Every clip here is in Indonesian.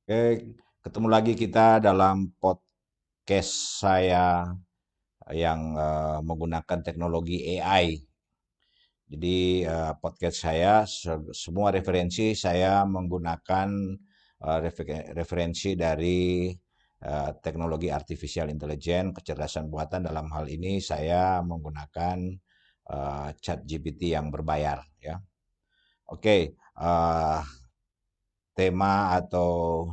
Oke, ketemu lagi kita dalam podcast saya yang menggunakan teknologi AI. Jadi podcast saya semua referensi saya menggunakan referensi dari teknologi artificial intelligence, kecerdasan buatan. Dalam hal ini saya menggunakan ChatGPT yang berbayar, ya. Oke, tema atau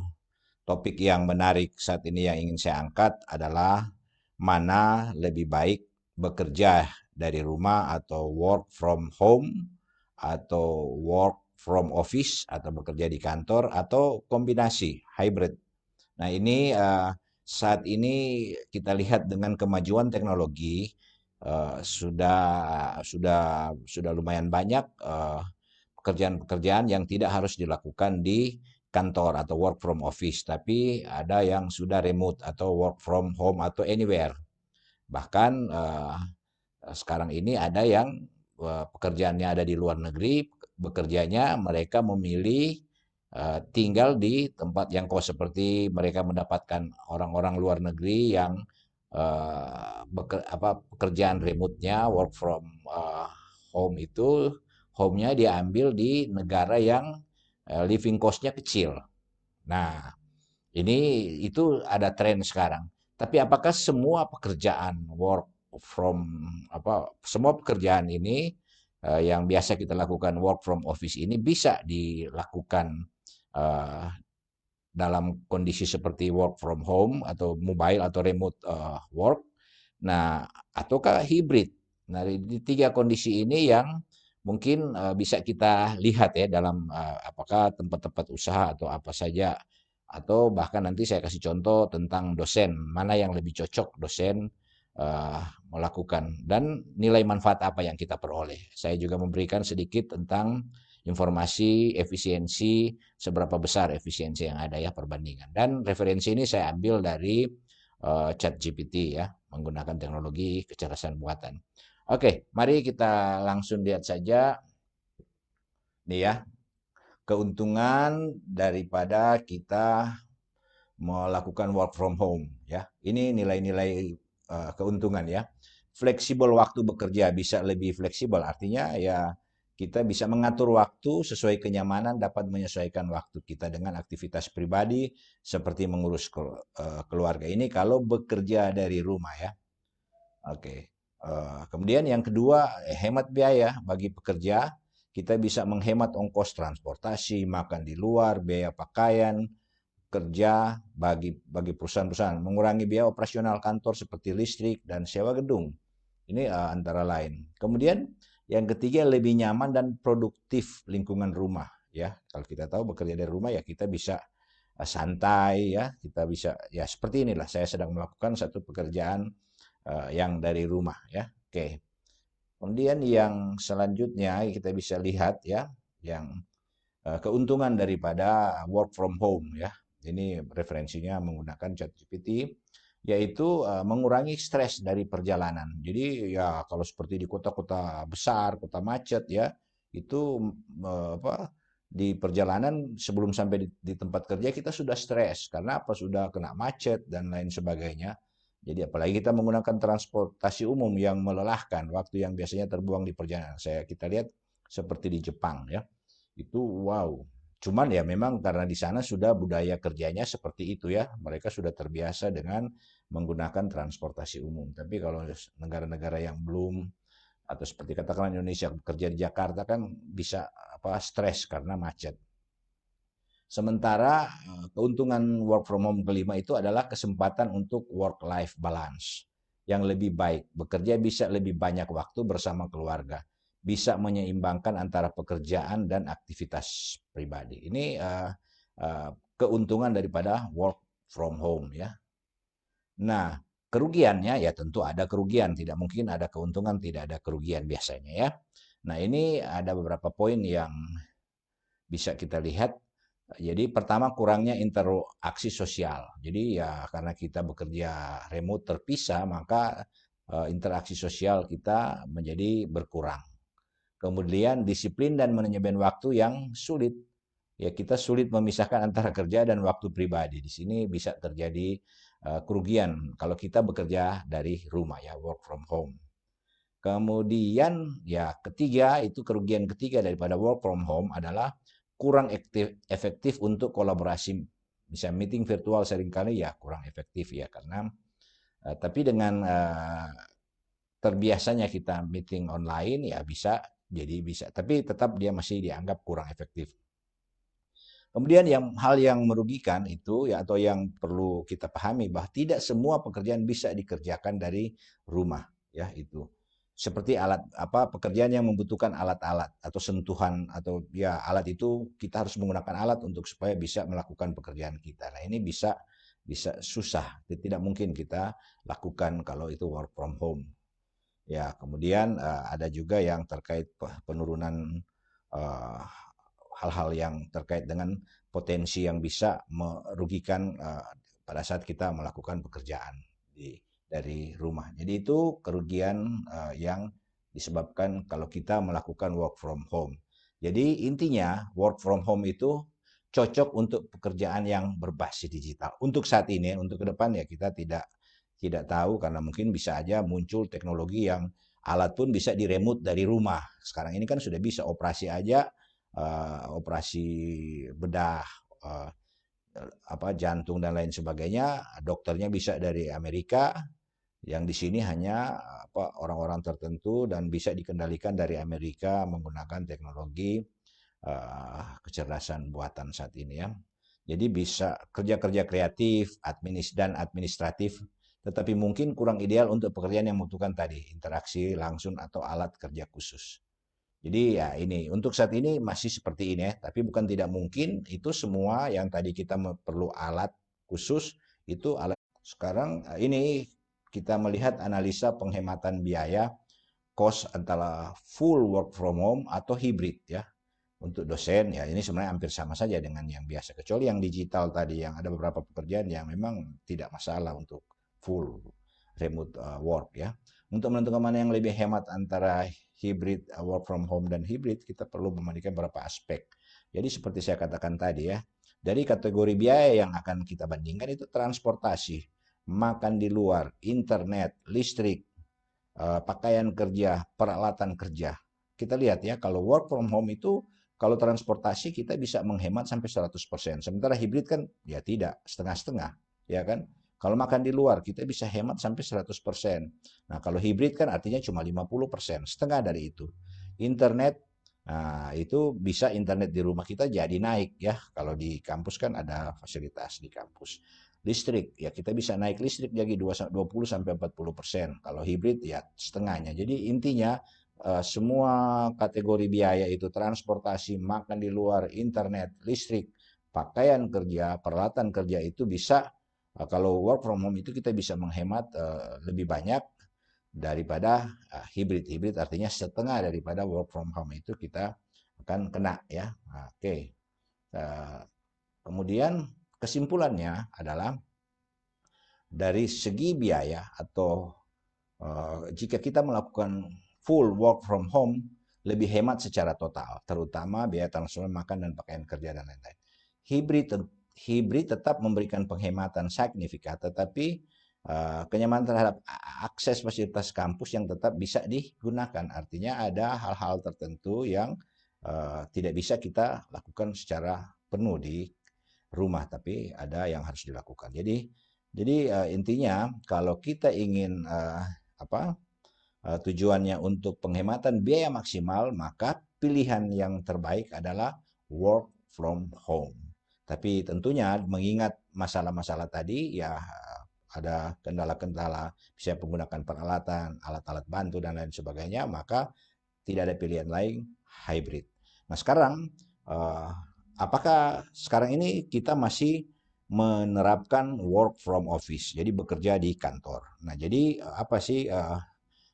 topik yang menarik saat ini yang ingin saya angkat adalah mana lebih baik bekerja dari rumah atau work from home atau work from office atau bekerja di kantor atau kombinasi hybrid. Nah, ini saat ini kita lihat dengan kemajuan teknologi sudah lumayan banyak pekerjaan-pekerjaan yang tidak harus dilakukan di kantor atau work from office, tapi ada yang sudah remote atau work from home atau anywhere. Bahkan sekarang ini ada yang pekerjaannya ada di luar negeri, bekerjanya mereka memilih tinggal di tempat yang kos, seperti mereka mendapatkan orang-orang luar negeri yang pekerjaan remote-nya work from home itu home-nya diambil di negara yang living cost-nya kecil. Nah, itu ada tren sekarang. Tapi apakah semua pekerjaan work from semua pekerjaan ini yang biasa kita lakukan work from office ini bisa dilakukan eh, dalam kondisi seperti work from home atau mobile atau remote work? Nah, ataukah hybrid? Nah, di tiga kondisi ini yang mungkin bisa kita lihat ya dalam apakah tempat-tempat usaha atau apa saja, atau bahkan nanti saya kasih contoh tentang dosen, mana yang lebih cocok dosen eh, melakukan dan nilai manfaat apa yang kita peroleh. Saya juga memberikan sedikit tentang informasi efisiensi, seberapa besar efisiensi yang ada ya perbandingan. Dan referensi ini saya ambil dari ChatGPT ya, menggunakan teknologi kecerdasan buatan. Oke, mari kita langsung lihat saja nih ya, keuntungan daripada kita melakukan work from home ya. Ini nilai-nilai keuntungan ya. Fleksibel waktu bekerja, bisa lebih fleksibel, artinya ya kita bisa mengatur waktu sesuai kenyamanan, dapat menyesuaikan waktu kita dengan aktivitas pribadi seperti mengurus keluarga, ini kalau bekerja dari rumah ya. Oke. Kemudian yang kedua, hemat biaya bagi pekerja. Kita bisa menghemat ongkos transportasi, makan di luar, biaya pakaian, kerja bagi perusahaan-perusahaan, mengurangi biaya operasional kantor seperti listrik dan sewa gedung. Ini antara lain. Kemudian yang ketiga, lebih nyaman dan produktif lingkungan rumah ya. Kalau kita tahu bekerja dari rumah ya kita bisa santai ya, kita bisa ya seperti inilah saya sedang melakukan satu pekerjaan yang dari rumah ya. Oke. Kemudian yang selanjutnya kita bisa lihat ya, yang keuntungan daripada work from home ya. Ini referensinya menggunakan ChatGPT, yaitu mengurangi stres dari perjalanan. Jadi ya kalau seperti di kota-kota besar, kota macet ya, itu di perjalanan sebelum sampai di tempat kerja kita sudah stres karena apa, sudah kena macet dan lain sebagainya. Jadi apalagi kita menggunakan transportasi umum yang melelahkan, waktu yang biasanya terbuang di perjalanan. Kita lihat seperti di Jepang ya. Itu wow. Cuman ya memang karena di sana sudah budaya kerjanya seperti itu ya. Mereka sudah terbiasa dengan menggunakan transportasi umum. Tapi kalau negara-negara yang belum, atau seperti katakanlah Indonesia, bekerja di Jakarta kan bisa stres karena macet. Sementara keuntungan work from home kelima itu adalah kesempatan untuk work life balance yang lebih baik. Bekerja bisa lebih banyak waktu bersama keluarga, bisa menyeimbangkan antara pekerjaan dan aktivitas pribadi. Ini keuntungan daripada work from home ya. Nah, kerugiannya ya tentu ada kerugian, tidak mungkin ada keuntungan tidak ada kerugian biasanya ya. Nah, ini ada beberapa poin yang bisa kita lihat. Jadi pertama, kurangnya interaksi sosial. Jadi ya karena kita bekerja remote terpisah, maka interaksi sosial kita menjadi berkurang. Kemudian disiplin dan manajemen waktu yang sulit. ya kita sulit memisahkan antara kerja dan waktu pribadi. Di sini bisa terjadi kerugian kalau kita bekerja dari rumah ya, work from home. Kemudian ya ketiga, itu kerugian ketiga daripada work from home adalah kurang efektif untuk kolaborasi. Bisa meeting virtual seringkali ya kurang efektif ya, karena tapi dengan terbiasanya kita meeting online ya bisa, jadi bisa, tapi tetap dia masih dianggap kurang efektif. Kemudian hal yang merugikan itu ya, atau yang perlu kita pahami, bahwa tidak semua pekerjaan bisa dikerjakan dari rumah ya. Itu seperti pekerjaan yang membutuhkan alat-alat atau sentuhan, atau ya alat itu kita harus menggunakan alat untuk supaya bisa melakukan pekerjaan kita. Nah, ini bisa bisa susah, tidak mungkin kita lakukan kalau itu work from home. Ya, kemudian ada juga yang terkait penurunan eh, hal-hal yang terkait dengan potensi yang bisa merugikan pada saat kita melakukan pekerjaan dari rumah. Jadi itu kerugian yang disebabkan kalau kita melakukan work from home. Jadi intinya work from home itu cocok untuk pekerjaan yang berbasis digital. Untuk saat ini, untuk ke depan ya kita tidak tahu, karena mungkin bisa aja muncul teknologi yang alat pun bisa diremote dari rumah. Sekarang ini kan sudah bisa operasi aja, operasi bedah, uh, jantung dan lain sebagainya, dokternya bisa dari Amerika, yang di sini hanya orang-orang tertentu, dan bisa dikendalikan dari Amerika menggunakan teknologi kecerdasan buatan saat ini ya. Jadi bisa kerja-kerja kreatif, dan administratif, tetapi mungkin kurang ideal untuk pekerjaan yang membutuhkan tadi interaksi langsung atau alat kerja khusus. Jadi ya ini untuk saat ini masih seperti ini ya, tapi bukan tidak mungkin itu semua yang tadi kita perlu alat khusus itu alat. Sekarang ini kita melihat analisa penghematan biaya cost antara full work from home atau hybrid ya. Untuk dosen ya ini sebenarnya hampir sama saja dengan yang biasa, kecuali yang digital tadi, yang ada beberapa pekerjaan yang memang tidak masalah untuk full remote work ya. Untuk menentukan mana yang lebih hemat antara hybrid work from home dan hybrid, kita perlu membandingkan beberapa aspek. Jadi seperti saya katakan tadi ya, dari kategori biaya yang akan kita bandingkan itu transportasi, makan di luar, internet, listrik, pakaian kerja, peralatan kerja. Kita lihat ya, kalau work from home itu, kalau transportasi kita bisa menghemat sampai 100%. Sementara hybrid kan ya tidak, setengah-setengah, ya kan? Kalau makan di luar kita bisa hemat sampai 100%. Nah, kalau hybrid kan artinya cuma 50%, setengah dari itu. Internet, nah itu bisa internet di rumah kita jadi naik ya. Kalau di kampus kan ada fasilitas di kampus. Listrik, ya kita bisa naik listrik jadi 20 sampai 40%. Kalau hybrid ya setengahnya. Jadi intinya semua kategori biaya itu transportasi, makan di luar, internet, listrik, pakaian kerja, peralatan kerja itu bisa kalau work from home itu kita bisa menghemat lebih banyak daripada hybrid. Hybrid artinya setengah daripada work from home itu kita akan kena ya. Oke. Kemudian kesimpulannya adalah dari segi biaya, atau jika kita melakukan full work from home lebih hemat secara total, terutama biaya transport, makan dan pakaian kerja dan lain-lain. Hybrid tetap memberikan penghematan signifikan, tetapi kenyamanan terhadap akses fasilitas kampus yang tetap bisa digunakan. Artinya ada hal-hal tertentu yang tidak bisa kita lakukan secara penuh di rumah, tapi ada yang harus dilakukan. Jadi intinya kalau kita ingin tujuannya untuk penghematan biaya maksimal, maka pilihan yang terbaik adalah work from home. Tapi tentunya mengingat masalah-masalah tadi ya, ada kendala-kendala, bisa menggunakan peralatan, alat-alat bantu dan lain sebagainya, maka tidak ada pilihan lain hybrid. Nah sekarang apakah sekarang ini kita masih menerapkan work from office, jadi bekerja di kantor. Nah, jadi apa sih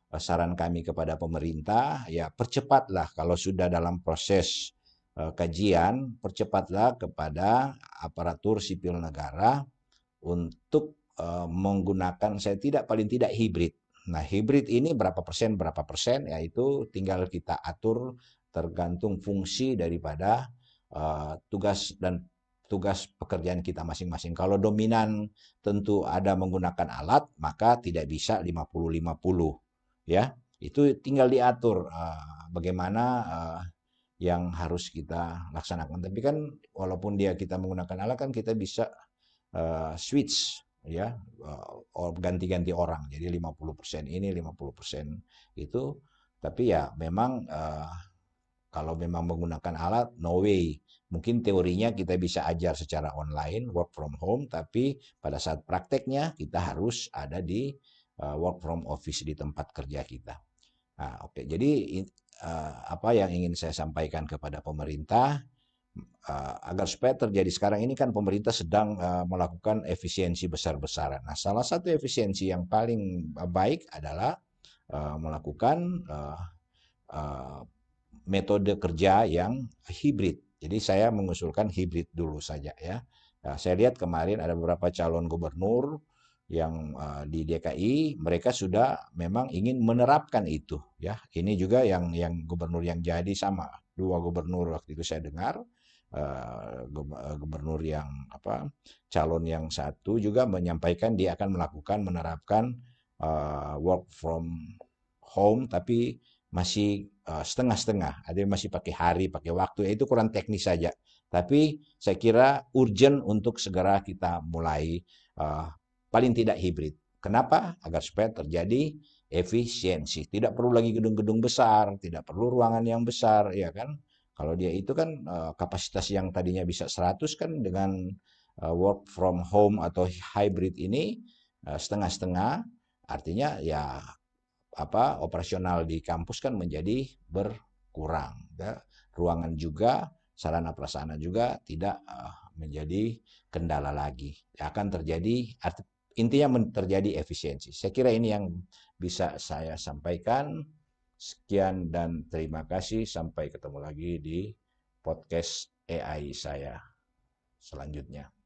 saran kami kepada pemerintah? Ya, percepatlah kalau sudah dalam proses kajian, percepatlah kepada aparatur sipil negara untuk menggunakan, saya paling tidak hibrid. Nah, hibrid ini berapa persen, yaitu tinggal kita atur tergantung fungsi daripada tugas pekerjaan kita masing-masing. Kalau dominan tentu ada menggunakan alat, maka tidak bisa 50-50 ya. Itu tinggal diatur bagaimana yang harus kita laksanakan. Tapi kan walaupun kita menggunakan alat kan kita bisa switch ya, ganti-ganti orang. Jadi 50% ini, 50% itu. Tapi ya memang kalau memang menggunakan alat, no way. Mungkin teorinya kita bisa ajar secara online, work from home, tapi pada saat prakteknya kita harus ada di work from office di tempat kerja kita. Nah, oke. Jadi apa yang ingin saya sampaikan kepada pemerintah agar supaya terjadi sekarang ini kan pemerintah sedang melakukan efisiensi besar-besaran. Nah, salah satu efisiensi yang paling baik adalah melakukan uh, metode kerja yang hibrid. Jadi saya mengusulkan hibrid dulu saja ya. Nah, saya lihat kemarin ada beberapa calon gubernur yang di DKI mereka sudah memang ingin menerapkan itu ya. Ini juga yang gubernur yang jadi sama. Dua gubernur waktu itu saya dengar gubernur yang calon yang satu juga menyampaikan dia akan menerapkan work from home tapi masih setengah-setengah, ada yang masih pakai hari, pakai waktu, ya itu kurang teknis saja. Tapi saya kira urgent untuk segera kita mulai paling tidak hibrid. Kenapa? Agar supaya terjadi efisiensi. Tidak perlu lagi gedung-gedung besar, tidak perlu ruangan yang besar, ya kan? Kalau dia itu kan kapasitas yang tadinya bisa 100 kan dengan work from home atau hybrid ini setengah-setengah, artinya ya operasional di kampus kan menjadi berkurang ya. Ruangan juga, sarana prasarana juga tidak menjadi kendala lagi. Akan terjadi intinya terjadi efisiensi. Saya kira ini yang bisa saya sampaikan. Sekian dan terima kasih. Sampai ketemu lagi di podcast AI saya selanjutnya.